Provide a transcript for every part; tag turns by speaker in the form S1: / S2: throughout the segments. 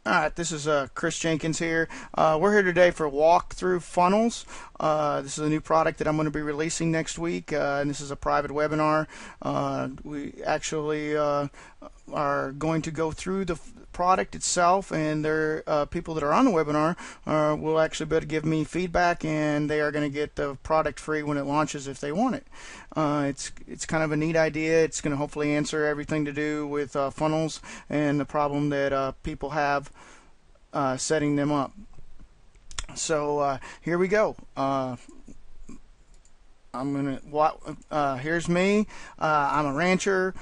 S1: Alright, this is Chris Jenkins here. We're here today for Walkthrough Funnels. This is a new product that I'm going to be releasing next week, and this is a private webinar. We actually are going to go through the product itself, and there people that are on the webinar will actually be able to give me feedback, and they are going to get the product free when it launches if they want it. It's kind of a neat idea. It's going to hopefully answer everything to do with funnels and the problem that people have setting them up. So here we go. Here's me. I'm a rancher.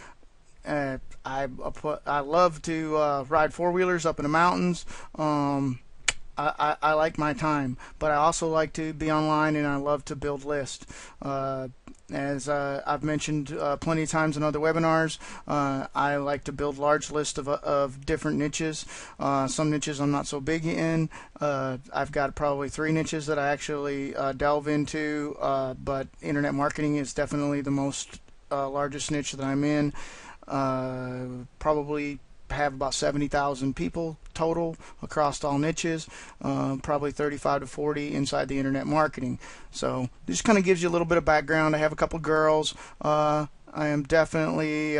S1: I love to ride four-wheelers up in the mountains. I like my time, but I also like to be online, and I love to build lists. As I've mentioned plenty of times in other webinars, I like to build large lists of different niches. Some niches I'm not so big in. I've got probably 3 niches that I actually delve into, but internet marketing is definitely the most largest niche that I'm in. Probably have about 70,000 people total across all niches, probably 35 to 40 inside the internet marketing. So this kind of gives you a little bit of background. I have a couple girls. I am definitely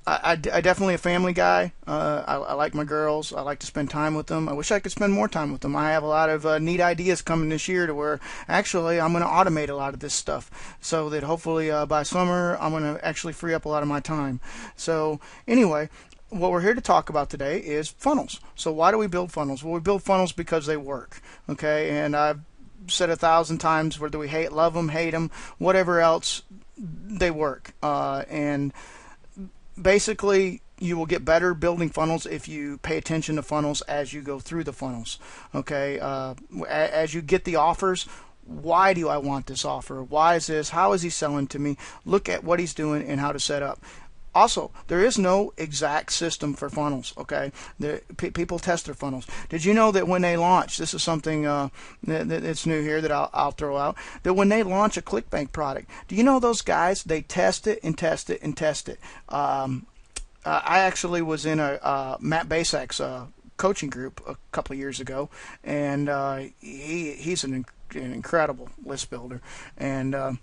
S1: I definitely a family guy. I like my girls. I like to spend time with them. I wish I could spend more time with them. I have a lot of neat ideas coming this year to where actually I'm going to automate a lot of this stuff so that hopefully by summer I'm going to actually free up a lot of my time. So anyway, what we're here to talk about today is funnels. So why do we build funnels? Well, we build funnels because they work. Okay, and I've said 1,000 times, whether we love them, hate them, whatever else, they work. And basically, you will get better building funnels if you pay attention to funnels as you go through the funnels. Okay, as you get the offers, why do I want this offer? Why is this? How is he selling to me? Look at what he's doing and how to set up. Also, there is no exact system for funnels. Okay, people test their funnels. Did you know that when they launch, this is something that's new here that I'll throw out, that when they launch a ClickBank product, do you know those guys, they test it and test it and test it. I actually was in a Matt Basak's coaching group a couple of years ago, and he's an incredible list builder. And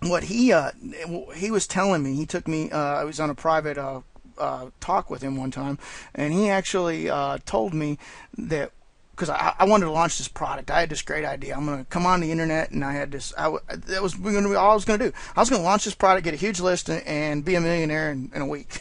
S1: what he was telling me, he took me, I was on a private talk with him one time, and he actually told me that, because I wanted to launch this product. I had this great idea. I'm going to come on the internet, and I had this. That was going to be all I was going to do. I was going to launch this product, get a huge list, and be a millionaire in a week.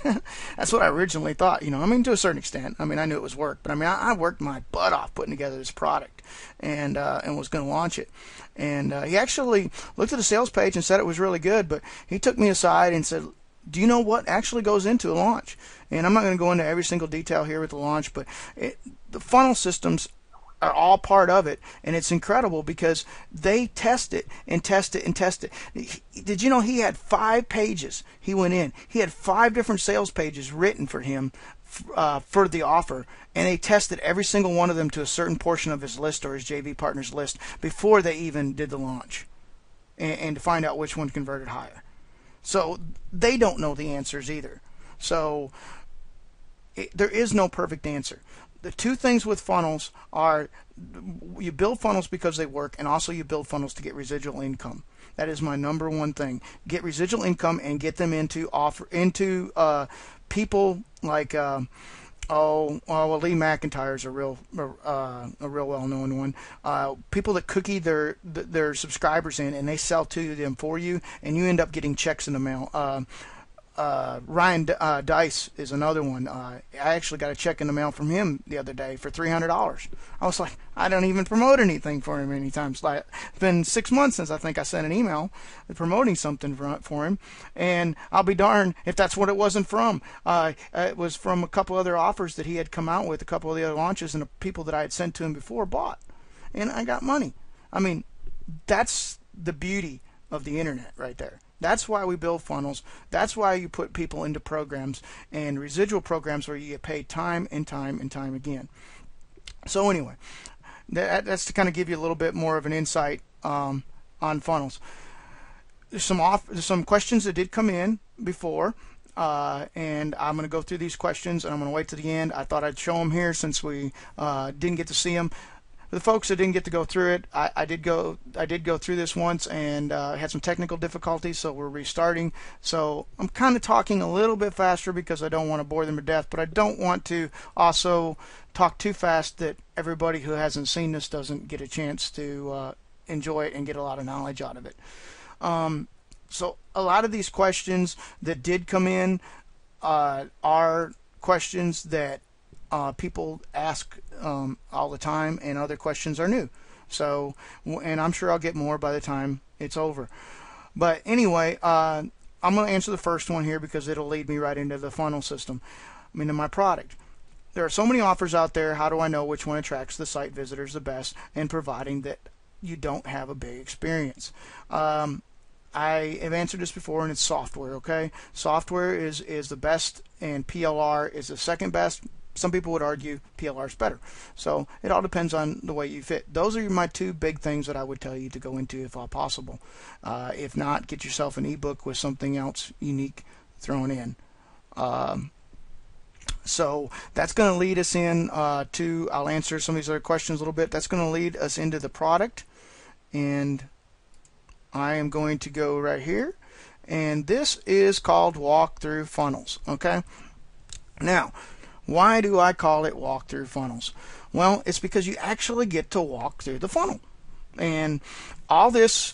S1: That's what I originally thought. You know, I mean, to a certain extent. I mean, I knew it was work, but I mean, I worked my butt off putting together this product, and was going to launch it. And he actually looked at the sales page and said it was really good, but he took me aside and said, do you know what actually goes into a launch? And I'm not going to go into every single detail here with the launch, but the funnel systems are all part of it, and it's incredible because they test it and test it and test it. Did you know he had 5 pages? He went in. He had 5 different sales pages written for him for the offer, and they tested every single one of them to a certain portion of his list or his JV partner's list before they even did the launch, and to find out which one converted higher. So they don't know the answers either. So there is no perfect answer. The 2 things with funnels are you build funnels because they work, and also you build funnels to get residual income. That is my number one thing. Get residual income and get them into people like Lee McIntyre is a real well-known one. People that cookie their subscribers in, and they sell to them for you, and you end up getting checks in the mail. Ryan Dice is another one. I actually got a check in the mail from him the other day for $300. I was like, I don't even promote anything for him any times. Like, it's been 6 months since I think I sent an email promoting something for him, and I'll be darned if that's what it wasn't from. It was from a couple other offers that he had come out with, a couple of the other launches, and the people that I had sent to him before bought, and I got money. I mean, that's the beauty of the internet right there. That's why we build funnels. That's why you put people into programs and residual programs where you get paid time and time and time again. So anyway, that's to kind of give you a little bit more of an insight on funnels. There's some questions that did come in before. and I'm going to go through these questions, and I'm going to wait to the end. I thought I'd show them here since we didn't get to see them. For the folks that didn't get to go through it, I did go through this once and had some technical difficulties, so we're restarting. So I'm kind of talking a little bit faster because I don't want to bore them to death, but I don't want to also talk too fast that everybody who hasn't seen this doesn't get a chance to enjoy it and get a lot of knowledge out of it. So a lot of these questions that did come in are questions that people ask all the time, and other questions are new. So, and I'm sure I'll get more by the time it's over. But anyway, I'm going to answer the first one here because it'll lead me right into the funnel system. I mean, in my product. There are so many offers out there. How do I know which one attracts the site visitors the best, and providing that you don't have a big experience? I have answered this before, and it's software. Okay, software is the best, and PLR is the second best. Some people would argue PLR is better. So it all depends on the way you fit. Those are my two big things that I would tell you to go into if possible. If not, get yourself an ebook with something else unique thrown in. So that's going to lead us in to, I'll answer some of these other questions a little bit. That's going to lead us into the product, and I am going to go right here, and this is called Walkthrough Funnels. Okay, now why do I call it Walkthrough Funnels? Well, it's because you actually get to walk through the funnel, and all this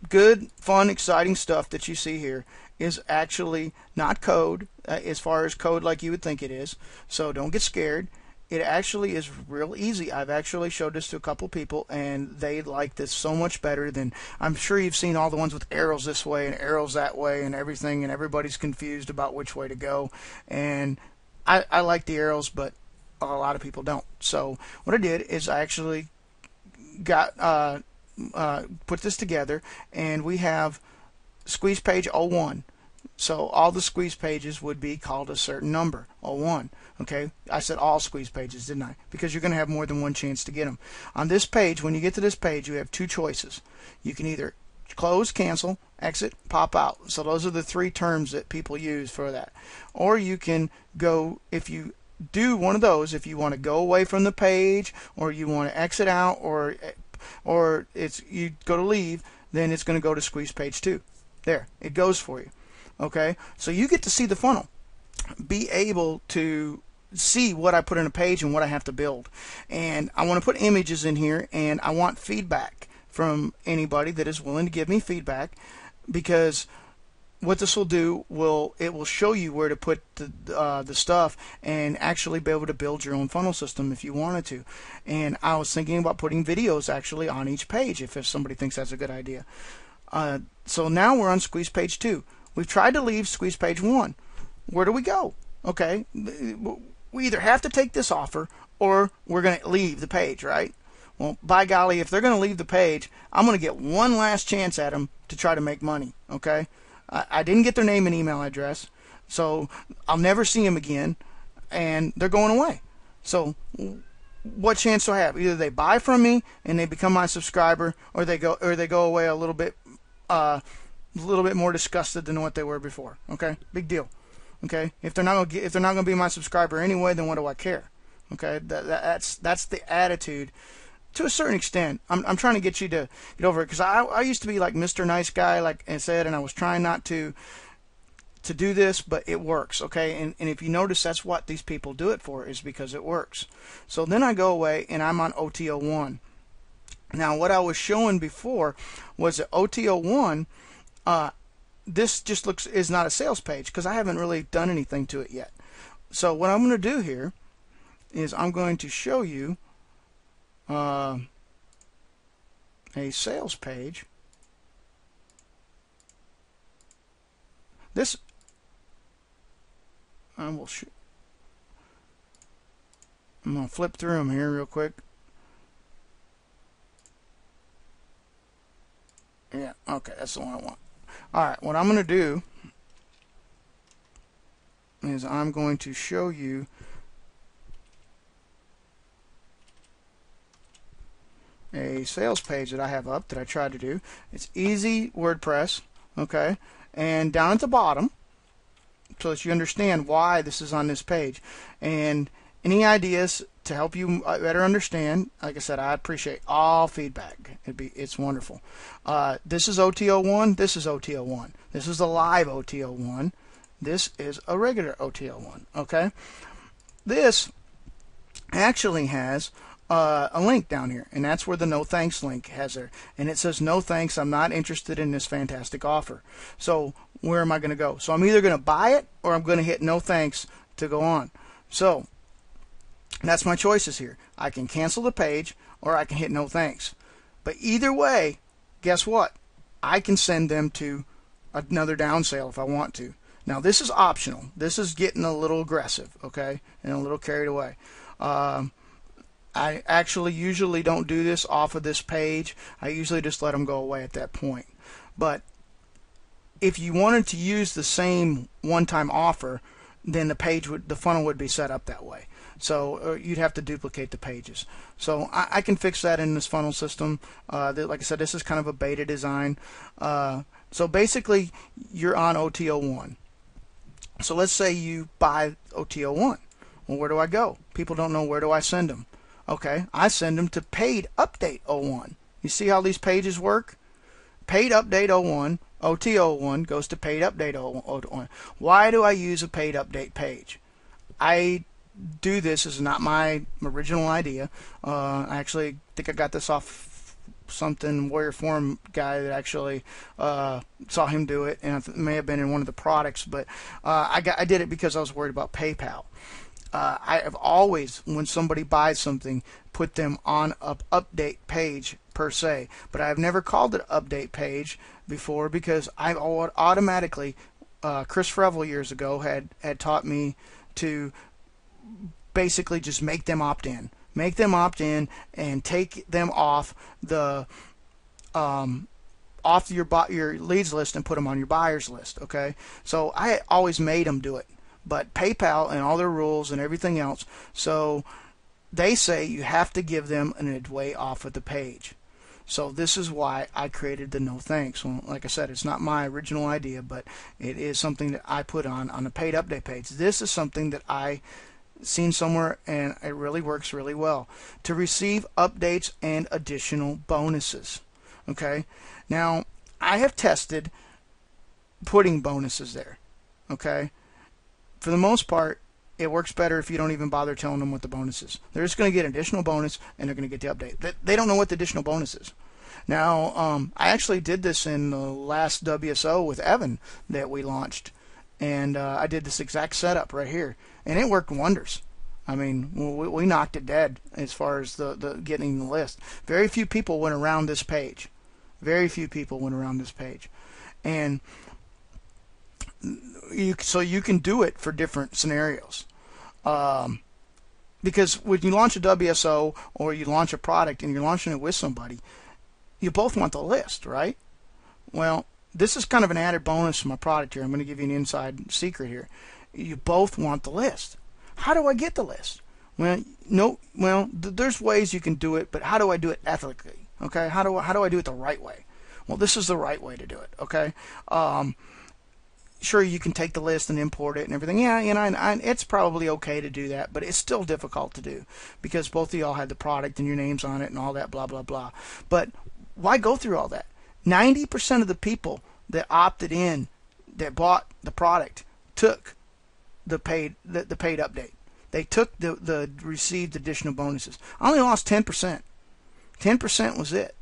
S1: good, fun, exciting stuff that you see here is actually not code, as far as code like you would think it is. So don't get scared. It actually is real easy. I've actually showed this to a couple people, and they like this so much better than, I'm sure you've seen all the ones with arrows this way and arrows that way and everything, and everybody's confused about which way to go. And I like the arrows, but a lot of people don't. So what I did is I actually got put this together, and we have squeeze page 01. So all the squeeze pages would be called a certain number, 01. Okay, I said all squeeze pages, didn't I? Because you're going to have more than one chance to get them. On this page, when you get to this page, you have two choices. You can either close, cancel, exit, pop out. So those are the three terms that people use for that. Or you can go, if you do one of those, if you want to go away from the page, or you want to exit out, or it's you go to leave, then it's going to go to squeeze page 2. There, it goes for you. Okay, so you get to see the funnel, be able to see what I put in a page and what I have to build. And I want to put images in here, and I want feedback from anybody that is willing to give me feedback, because what this will do, it will show you where to put the stuff, and actually be able to build your own funnel system if you wanted to. And I was thinking about putting videos actually on each page if somebody thinks that's a good idea. So now we're on squeeze page 2. We've tried to leave squeeze page 1. Where do we go? Okay, we either have to take this offer, or we're going to leave the page, right? Well, by golly, if they're going to leave the page, I'm going to get one last chance at them to try to make money. Okay, I didn't get their name and email address, so I'll never see them again, and they're going away. So what chance do I have? Either they buy from me and they become my subscriber, or they go away a little bit more disgusted than what they were before. Okay, big deal. Okay, if they're not going to be my subscriber anyway, then what do I care? Okay, that's the attitude to a certain extent. I'm trying to get you to get over it, because I used to be like Mr. Nice Guy, like I said, and I was trying not to do this, but it works. Okay, and if you notice, that's what these people do it for, is because it works. So then I go away and I'm on OT01. Now what I was showing before was that OT01, this just is not a sales page, because I haven't really done anything to it yet. So what I'm going to do here is I'm going to show you a sales page. This I'm going to flip through them here real quick. Yeah, okay, that's the one I want. Alright, what I'm going to do is I'm going to show you a sales page that I have up that I tried to do. It's easy WordPress, okay? And down at the bottom, so that you understand why this is on this page. And any ideas to help you better understand, like I said, I appreciate all feedback. It's wonderful. This is OT01. This is OT01. This is the live OT01. This is a regular OT01. Okay. This actually has a link down here, and that's where the no thanks link has there, and it says no thanks, I'm not interested in this fantastic offer. So where am I going to go? So I'm either going to buy it or I'm going to hit no thanks to go on. So that's my choices here. I can cancel the page or I can hit no thanks. But either way, guess what? I can send them to another down sale if I want to. Now this is optional. This is getting a little aggressive, okay, and a little carried away. I actually usually don't do this off of this page. I usually just let them go away at that point. But if you wanted to use the same one-time offer, then the funnel would be set up that way. So you'd have to duplicate the pages. So I can fix that in this funnel system. Like I said, this is kind of a beta design. So basically, you're on OT01. So let's say you buy OT01. Well, where do I go? People don't know, where do I send them? Okay, I send them to Paid Update 01. You see how these pages work? Paid Update 01, OT01 goes to Paid Update 01. Why do I use a Paid Update page? I do this, is not my original idea. I actually think I got this off something Warrior Forum guy that actually saw him do it, and it may have been in one of the products, but I did it because I was worried about PayPal. I have always, when somebody buys something, put them on an update page per se, but I've never called it an update page before because I automatically, Chris Frevel years ago had taught me to basically just make them opt in. Make them opt in and take them off the off your leads list and put them on your buyers list. Okay, so I always made them do it. But PayPal and all their rules and everything else, so they say you have to give them an adway off of the page. So this is why I created the no thanks. Well, like I said, it's not my original idea, but it is something that I put on the Paid Update page. This is something that I seen somewhere, and it really works really well. To receive updates and additional bonuses. Okay, now I have tested putting bonuses there. Okay. For the most part, it works better if you don't even bother telling them what the bonus is. They're just going to get an additional bonus, and they're going to get the update. They don't know what the additional bonus is. Now, I actually did this in the last WSO with Evan that we launched, and I did this exact setup right here, and it worked wonders. I mean, we knocked it dead as far as the getting the list. Very few people went around this page. Very few people went around this page, and so you can do it for different scenarios. Because when you launch a WSO or you launch a product and you're launching it with somebody, you both want the list, right? Well, this is kind of an added bonus to my product here. I'm going to give you an inside secret here. You both want the list. How do I get the list? Well, there's ways you can do it, but how do I do it ethically? Okay, how do I do it the right way? Well, this is the right way to do it. Okay. Sure, you can take the list and import it and everything. Yeah, it's probably okay to do that, but it's still difficult to do because both of y'all had the product and your names on it and all that, blah, blah, blah. But why go through all that? 90% of the people that opted in, that bought the product, took the paid update. They took the received additional bonuses. I only lost 10%. 10% was it.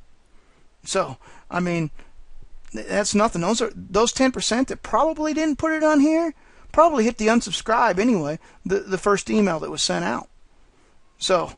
S1: So, I mean, that's nothing. Those 10% that probably didn't put it on here probably hit the unsubscribe anyway, the first email that was sent out. So,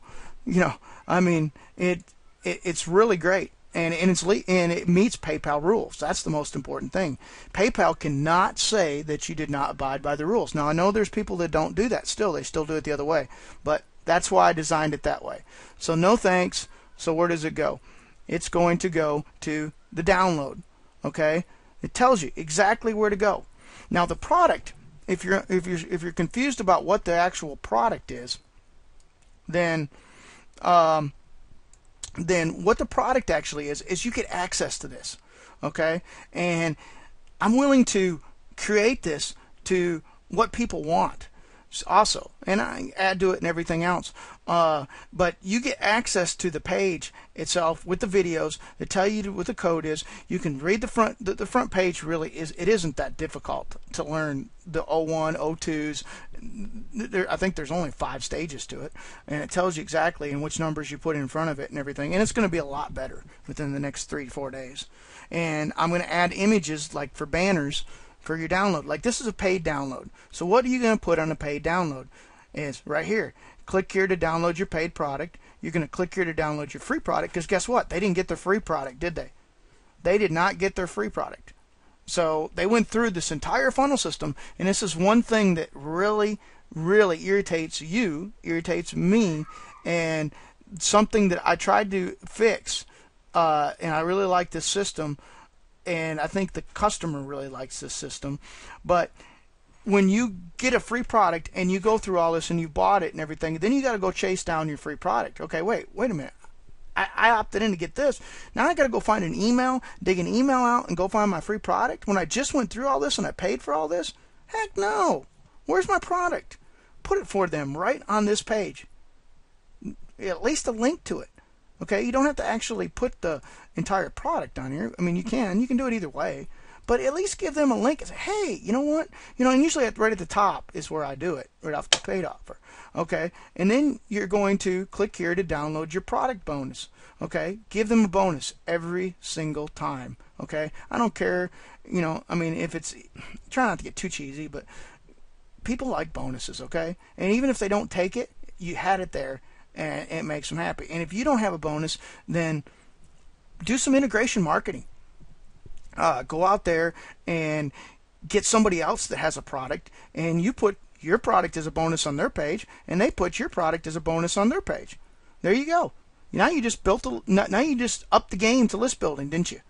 S1: I mean, it's really great, and it meets PayPal rules. That's the most important thing. PayPal cannot say that you did not abide by the rules. Now, I know there's people that don't do that still. They still do it the other way, but that's why I designed it that way. So no thanks. So where does it go? It's going to go to the download. Okay, it tells you exactly where to go. Now the product, if you're confused about what the actual product is, then what the product actually is you get access to this. Okay, and I'm willing to create this to what people want also, and I add to it and everything else. But you get access to the page itself with the videos that tell you what the code is. You can read the front. The front page really is. It isn't that difficult to learn the O1, O2s. I think there's only 5 stages to it, and it tells you exactly in which numbers you put in front of it and everything. And it's going to be a lot better within the next 3 to 4 days. And I'm going to add images like for banners for your download. Like this is a paid download. So what are you going to put on a paid download? Is right here. Click here to download your paid product. You're going to click here to download your free product, because guess what? They didn't get their free product, did they? They did not get their free product. So they went through this entire funnel system, and this is one thing that really, really irritates you, irritates me, and something that I tried to fix. And I really like this system, and I think the customer really likes this system. But when you get a free product and you go through all this and you bought it and everything, then you got to go chase down your free product. Okay, wait a minute. I opted in to get this. Now I got to go find an email, dig an email out, and go find my free product when I just went through all this and I paid for all this? Heck no. Where's my product? Put it for them right on this page. At least a link to it. Okay, you don't have to actually put the entire product on here. I mean, you can do it either way, but at least give them a link and say, hey, you know what? And usually right at the top is where I do it, right off the paid offer. Okay, and then you're going to click here to download your product bonus. Okay, give them a bonus every single time. Okay, I don't care, I mean, if it's, try not to get too cheesy, but people like bonuses. Okay, and even if they don't take it, you had it there, and it makes them happy. And if you don't have a bonus, then do some integration marketing. Go out there and get somebody else that has a product, and you put your product as a bonus on their page, and they put your product as a bonus on their page. There you go. Now you just now you just upped the game to list building, didn't you?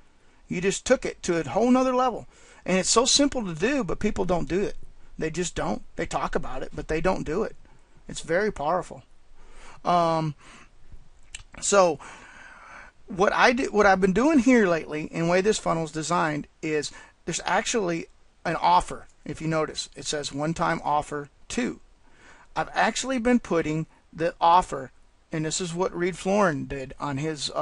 S1: You just took it to a whole nother level. And it's so simple to do, but people don't do it. They just don't. They talk about it, but they don't do it. It's very powerful. So what I've been doing here lately, and the way this funnel is designed, is there's actually an offer. If you notice, it says one-time offer 2. I've actually been putting the offer, and this is what Reed Florin did on his.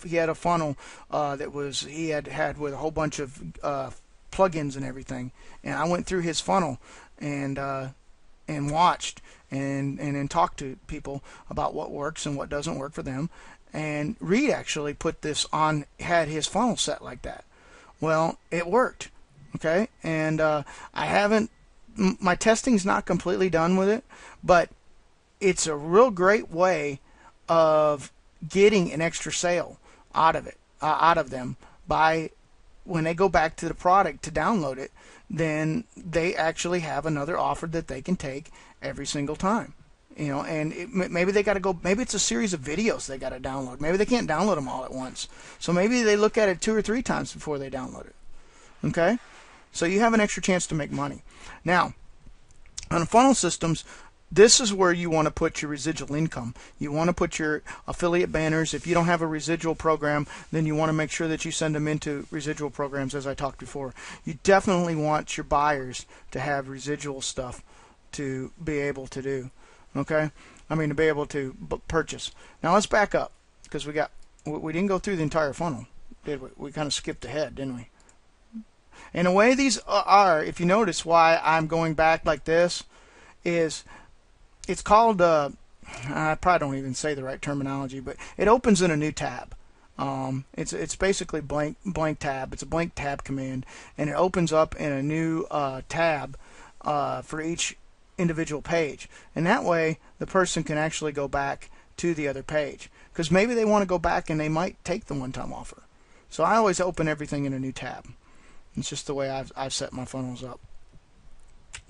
S1: He had a funnel that was he had with a whole bunch of plugins and everything, and I went through his funnel and watched and talked to people about what works and what doesn't work for them. And Reed actually put this on, had his funnel set like that. Well, it worked. Okay, and I haven't, my testing's not completely done with it, but it's a real great way of getting an extra sale out of it, out of them, by when they go back to the product to download it, then they actually have another offer that they can take every single time. And maybe they got to go, maybe it's a series of videos they got to download. Maybe they can't download them all at once. So maybe they look at it 2 or 3 times before they download it. Okay? So you have an extra chance to make money. Now, on funnel systems, this is where you want to put your residual income. You want to put your affiliate banners. If you don't have a residual program, then you want to make sure that you send them into residual programs, as I talked before. You definitely want your buyers to have residual stuff to be able to do. Okay? I mean, to be able to purchase. Now let's back up, because we didn't go through the entire funnel, did we? We kind of skipped ahead, didn't we? And the way these are, if you notice why I'm going back like this, is it's called, I probably don't even say the right terminology, but it opens in a new tab. It's basically blank tab. It's a blank tab command, and it opens up in a new tab for each individual page. And that way the person can actually go back to the other page, because maybe they want to go back and they might take the one-time offer. So I always open everything in a new tab. It's just the way I've set my funnels up.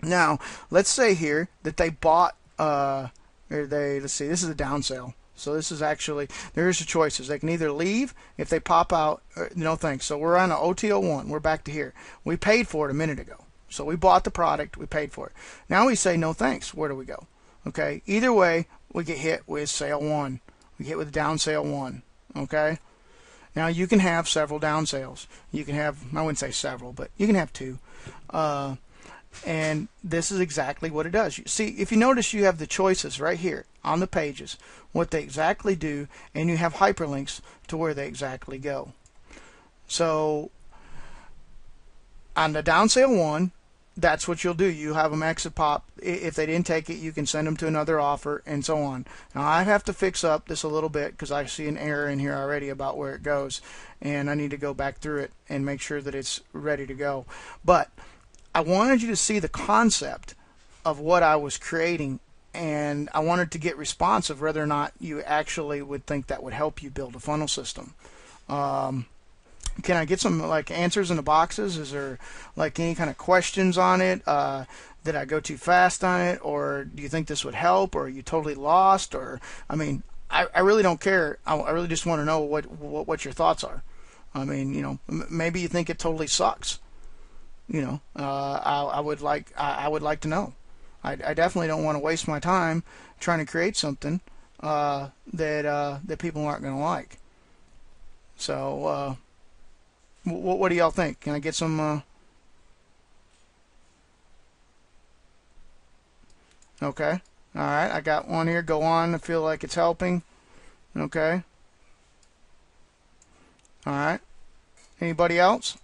S1: Now, let's say here that they bought, let's see, this is a down sale. So this is actually, there's the choices. They can either leave if they pop out, no thanks. So we're on an OT01. We're back to here. We paid for it a minute ago. So we bought the product, we paid for it. Now we say no thanks. Where do we go? Okay, either way, we get hit with sale 1. We get hit with down sale 1. Okay? Now you can have several down sales. You can have, I wouldn't say several, but you can have 2. And this is exactly what it does. You see, if you notice, you have the choices right here on the pages, what they exactly do, and you have hyperlinks to where they exactly go. So on the down sale one, that's what you'll do. You have them exit pop. If they didn't take it, you can send them to another offer, and so on. Now I have to fix up this a little bit because I see an error in here already about where it goes, and I need to go back through it and make sure that it's ready to go. But I wanted you to see the concept of what I was creating, and I wanted to get response of whether or not you actually would think that would help you build a funnel system. Can I get some like answers in the boxes? Is there like any kind of questions on it? Did I go too fast on it, or do you think this would help, or are you totally lost? Or I mean, I really don't care. I really just want to know what your thoughts are. I mean, you know, maybe you think it totally sucks. You know, I would like to know. I definitely don't want to waste my time trying to create something that people aren't going to like. So. What do y'all think? Can I get some? Okay. All right. I got one here. Go on. I feel like it's helping. Okay. All right. Anybody else?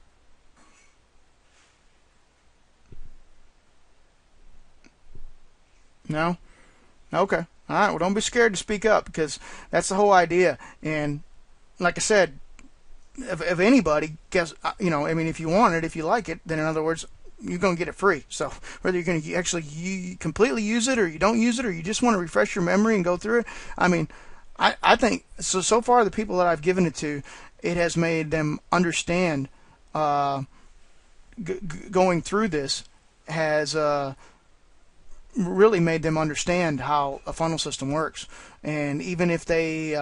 S1: No? Okay. All right. Well, don't be scared to speak up because that's the whole idea. And like I said, if anybody guess, you know, I mean, if you want it, if you like it, then in other words, you're going to get it free. So whether you're going to actually completely use it or you don't use it or you just want to refresh your memory and go through it, I mean, I think so far the people that I've given it to, it has made them understand going through this has really made them understand how a funnel system works. And even if they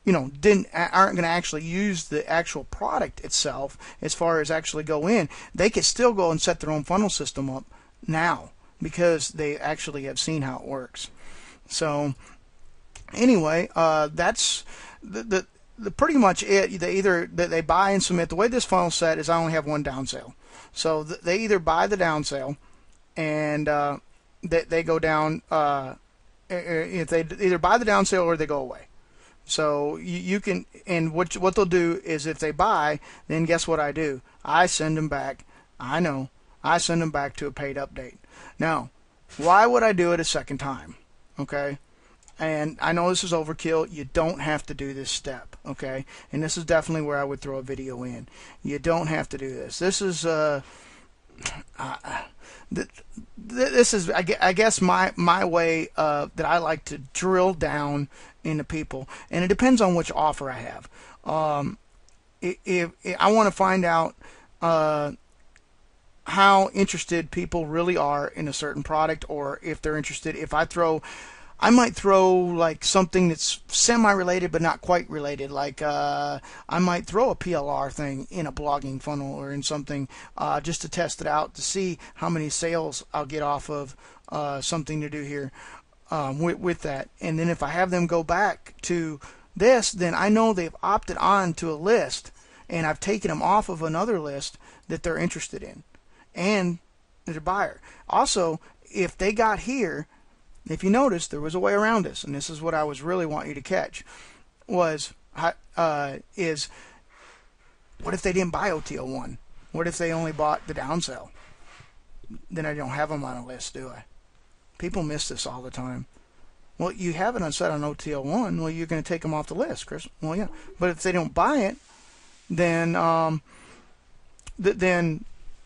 S1: you know, aren't going to actually use the actual product itself as far as actually go in, they could still go and set their own funnel system up now because they actually have seen how it works. So anyway, that's the pretty much it. They buy and submit. The way this funnel set is, I only have one down sale. So they either buy the down sale and they go down. If they either buy the down sale or they go away. So you can, and what they'll do is if they buy, then guess what I do? I send them back. I know. I send them back to a paid update. Now, why would I do it a second time? Okay? And I know this is overkill. You don't have to do this step. Okay? And this is definitely where I would throw a video in. You don't have to do this. This is this is, I guess, my way that I like to drill down into people, and it depends on which offer I have. If I want to find out how interested people really are in a certain product, or if they're interested, I might throw like something that's semi-related but not quite related. Like I might throw a PLR thing in a blogging funnel or in something just to test it out to see how many sales I'll get off of something to do here with that. And then if I have them go back to this, then I know they've opted on to a list, and I've taken them off of another list that they're interested in, and they're a buyer. Also, if they got here, if you notice, there was a way around this, and this is what I was really wanting you to catch, is what if they didn't buy OTO1? What if they only bought the down sell? Then I don't have them on a list, do I? People miss this all the time. Well, you have it set on OTO1. Well, you're going to take them off the list, Chris. Well, yeah. But if they don't buy it, then then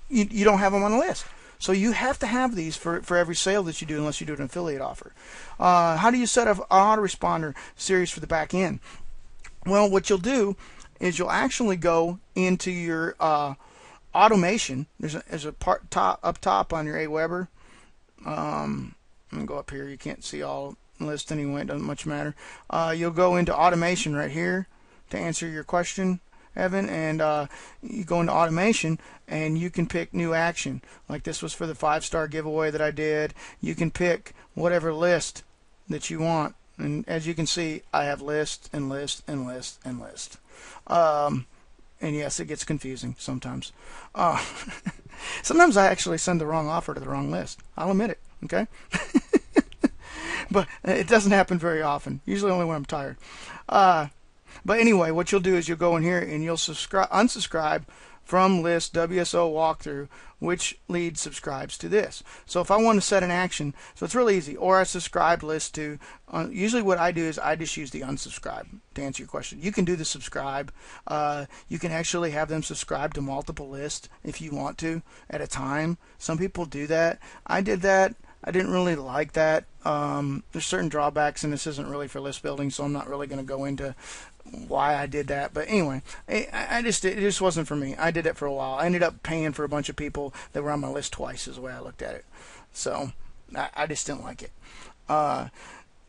S1: you don't have them on the list. So you have to have these for every sale that you do, unless you do an affiliate offer. How do you set up an autoresponder series for the back end? Well, what you'll do is you'll actually go into your automation. There's a part up top on your Aweber. I'm going to go up here. You can't see all the list anyway. It doesn't much matter. You'll go into automation right here to answer your question, Evan, and you go into automation and you can pick new action. Like this was for the 5-star giveaway that I did. You can pick whatever list that you want, and as you can see, I have list and list and list and list. And yes, it gets confusing sometimes. Sometimes I actually send the wrong offer to the wrong list. I'll admit it. Okay. But it doesn't happen very often. Usually only when I'm tired. But anyway, what you'll do is you'll go in here and you'll unsubscribe from list WSO walkthrough, which lead subscribes to this. So if I want to set an action, so it's really easy, or I subscribe list to, usually what I do is I just use the unsubscribe to answer your question. You can do the subscribe. You can actually have them subscribe to multiple lists if you want to at a time. Some people do that. I did that. I didn't really like that. There's certain drawbacks, and this isn't really for list building, so I'm not really going to go into why I did that. But anyway, it just wasn't for me. I did it for a while. I ended up paying for a bunch of people that were on my list twice, is the way I looked at it. So I just didn't like it.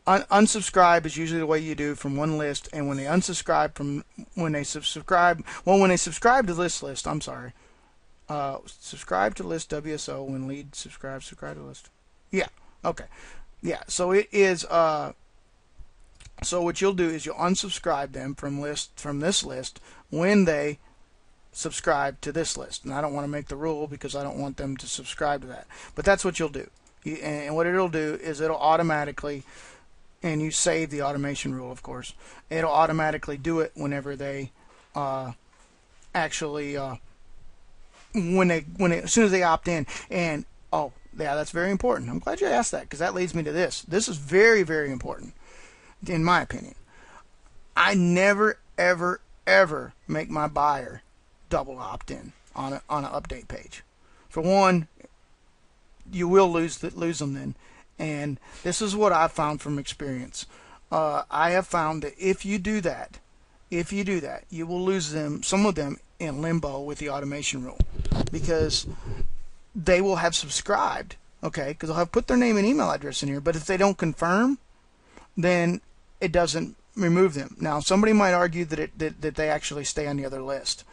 S1: Unsubscribe is usually the way you do from one list, and when they unsubscribe when they subscribe to this list, I'm sorry. Subscribe to list WSO when lead subscribe to list. Yeah. Okay. Yeah. So it is. So what you'll do is you'll unsubscribe them from this list when they subscribe to this list. And I don't want to make the rule because I don't want them to subscribe to that. But that's what you'll do. And what it'll do is it'll automatically, and you save the automation rule, of course. It'll automatically do it whenever they actually as soon as they opt in. And oh yeah, that's very important. I'm glad you asked that, because that leads me to this. This is very, very important, in my opinion. I never, ever, ever make my buyer double opt in on an update page. For one, you will lose them then, and this is what I've found from experience. I have found that if you do that, you will lose some of them in limbo with the automation rule, because they will have subscribed, okay, because they'll have put their name and email address in here, but if they don't confirm, then it doesn't remove them. Now, somebody might argue that that they actually stay on the other list.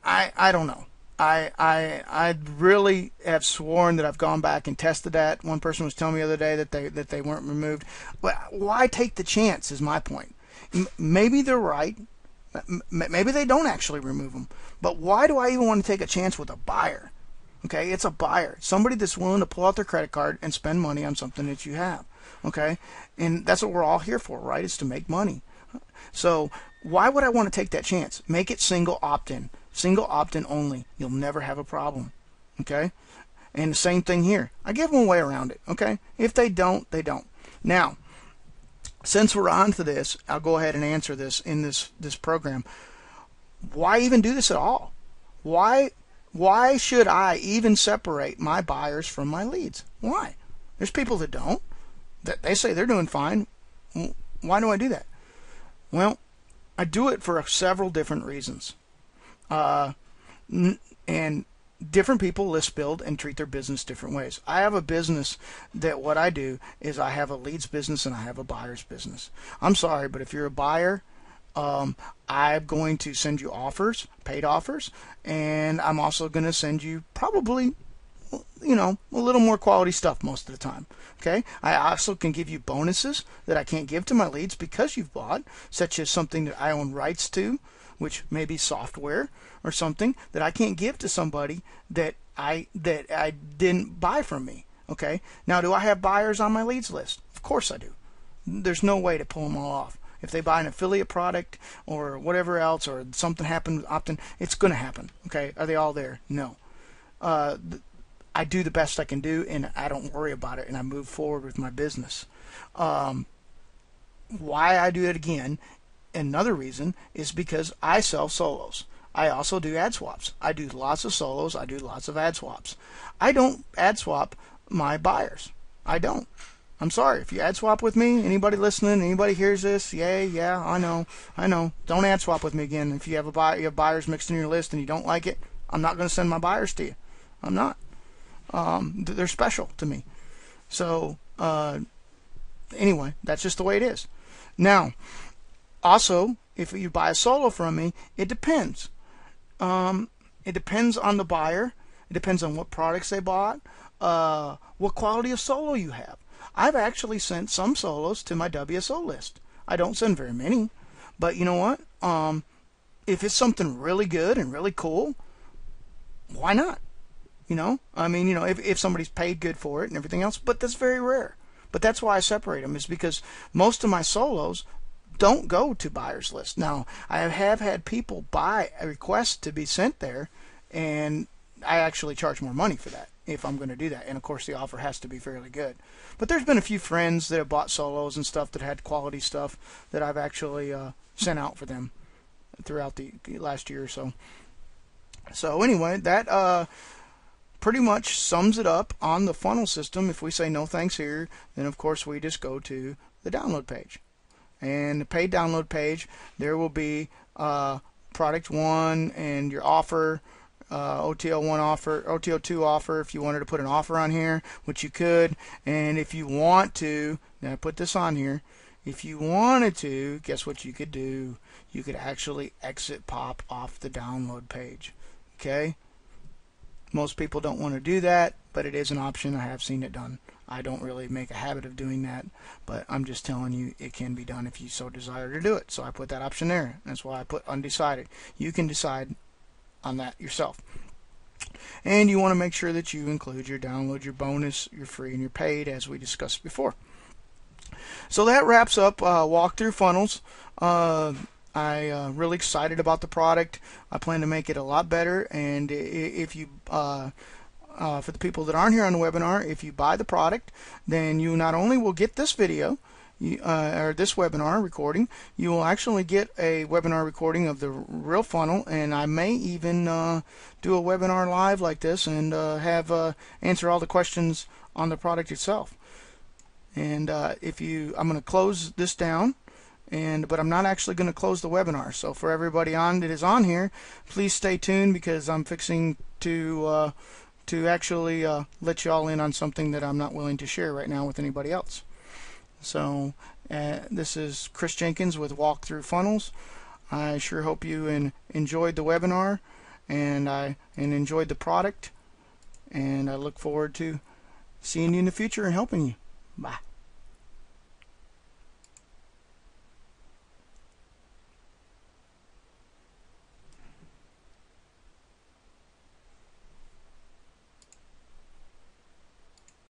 S1: I don't know. I really have sworn that I've gone back and tested that. One person was telling me the other day that they weren't removed. But why take the chance is my point. Maybe they're right. Maybe they don't actually remove them. But why do I even want to take a chance with a buyer? Okay, it's a buyer. Somebody that's willing to pull out their credit card and spend money on something that you have. Okay, and that's what we're all here for, right? Is to make money. So why would I want to take that chance? Make it single opt-in. Single opt-in only. You'll never have a problem. Okay, and the same thing here. I give them a way around it. Okay, if they don't, they don't. Now, since we're on to this, I'll go ahead and answer this in this program. Why even do this at all? Why should I even separate my buyers from my leads? Why? There's people that don't. That they say they're doing fine. Why do I do that? Well, I do it for several different reasons. And different people list build and treat their business different ways. I have a business that what I do is I have a leads business and I have a buyer's business. I'm sorry, but if you're a buyer, I'm going to send you offers, paid offers, and I'm also going to send you probably, a little more quality stuff most of the time. Okay, I also can give you bonuses that I can't give to my leads because you've bought, such as something that I own rights to, which may be software or something that I can't give to somebody that I didn't buy from me. Okay, now do I have buyers on my leads list? Of course I do. There's no way to pull them all off. If they buy an affiliate product or whatever else, or something happened often, it's going to happen. Okay, are they all there? No. I do the best I can do, and I don't worry about it, and I move forward with my business. Why I do it again, another reason, is because I sell solos. I also do ad swaps. I do lots of solos. I do lots of ad swaps. I don't ad swap my buyers. I don't. I'm sorry. If you ad swap with me, anybody listening, anybody hears this, yeah, I know. Don't ad swap with me again. If you have you have buyers mixed in your list and you don't like it, I'm not going to send my buyers to you. I'm not. They're special to me. So anyway, that's just the way it is. Now, also, if you buy a solo from me, it depends. It depends on the buyer. It depends on what products they bought, what quality of solo you have. I've actually sent some solos to my WSO list. I don't send very many, but you know what? If it's something really good and really cool, why not? I mean, if somebody's paid good for it and everything else, but that's very rare. But that's why I separate them, is because most of my solos don't go to buyers list. Now, I have had people buy a request to be sent there, and I actually charge more money for that if I'm going to do that. And of course, the offer has to be fairly good. But there's been a few friends that have bought solos and stuff that had quality stuff that I've actually sent out for them throughout the last year or so. So anyway, that pretty much sums it up on the funnel system. If we say no thanks here, then of course we just go to the download page. And the paid download page, there will be product 1 and your offer, OTO1 offer, OTO2 offer, if you wanted to put an offer on here, which you could. And if you want to, now I put this on here, if you wanted to, guess what you could do? You could actually exit pop off the download page. Okay? Most people don't want to do that, but it is an option. I have seen it done. I don't really make a habit of doing that, but I'm just telling you it can be done if you so desire to do it. So I put that option there. That's why I put undecided. You can decide on that yourself. And you want to make sure that you include your download, your bonus, your free, and your paid, as we discussed before. So that wraps up walkthrough funnels. I'm really excited about the product. I plan to make it a lot better. And if you, for the people that aren't here on the webinar, if you buy the product, then you not only will get this video, or this webinar recording, you will actually get a webinar recording of the real funnel, and I may even do a webinar live like this and have answer all the questions on the product itself. And I'm going to close this down. But I'm not actually going to close the webinar. So for everybody that is on here, please stay tuned, because I'm fixing to actually let you all in on something that I'm not willing to share right now with anybody else. So this is Chris Jenkins with Walkthrough Funnels. I sure hope you enjoyed the webinar and enjoyed the product. And I look forward to seeing you in the future and helping you. Bye.